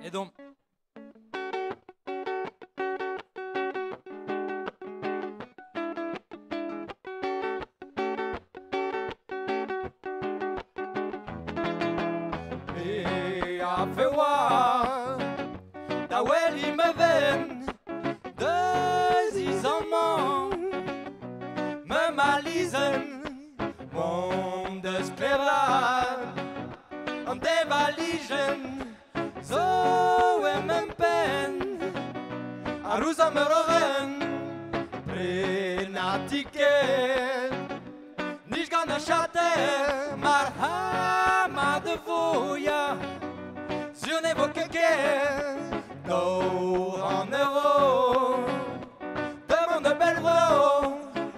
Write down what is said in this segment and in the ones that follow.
Et donc Et a fait voir ta weli me ven de isolement me malisen mon desplerar en devaligen zo e men pen a rusa me rogen prenatiken nish gana chate mar hama de voya zune vokeke do en euro de mon de belro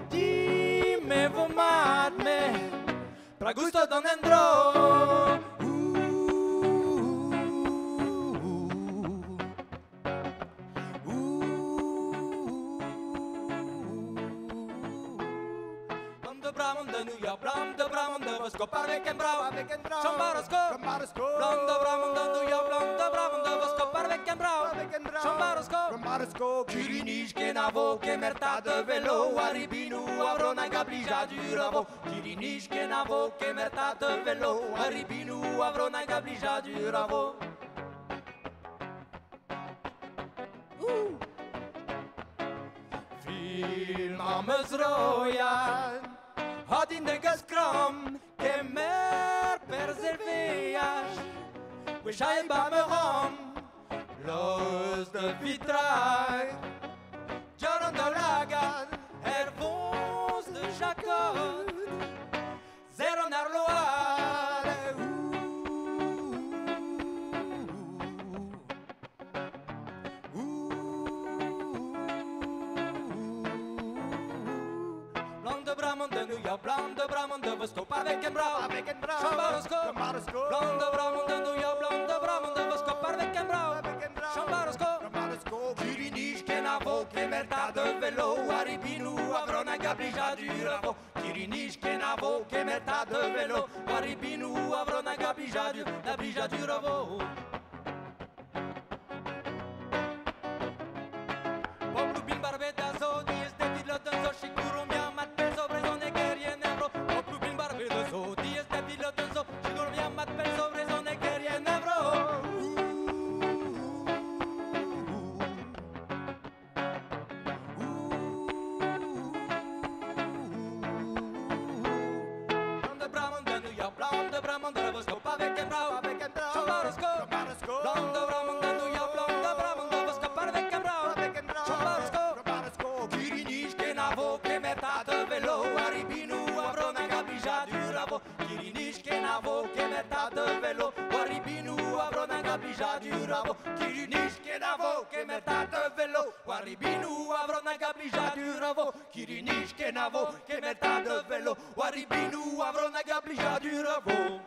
di me vo mat me pra gusto don endro Bram de New York, blam de Bram de Moscou, avec un bravo, Chambarosco, blam de Bram de New York, blam de Bram de Moscou, avec un bravo, Chambarosco, Kirinish, Kenavo, Kemerta de vélo, Aribinu, Avrona, Gablija du Ravo, Kirinish, Kenavo, Kemerta de vélo, Aribinu, Avrona, Gablija du Ravo. Film Ames Royal. Had in de gaskram, que mer perserveas, wish I ba me rom, los de vitrail, Jaron de Lagan, Hervons de Jacob, Zero Narloal, Bram de New York, blanc de Bram de Vostok, avec un bravo, Chambarosco, blanc de Bram de New York, blanc de Bram de Vostok, avec un bravo, Chambarosco, Kirinish, Kenavo, Kemerta de vélo, Aribinu, Avrona, Gablija du Ravo, Kirinish, Kenavo, Kemerta de vélo, Aribinu, Avrona, Gablija du Ravo. Bob Lubin, Barbeta, Zodi, Esteti, Lotan, Zoshi, Kurumia, Kirinish, Kenavo, Kemerta de vélo, Waribinu, Avrona, Gablija du Ravo, Kirinish, Kenavo, Kemerta de vélo, Waribinu, Avrona, Gablija du Ravo, Kirinish, Kenavo, Kemerta de vélo, Waribinu, Avrona, Gablija du Ravo.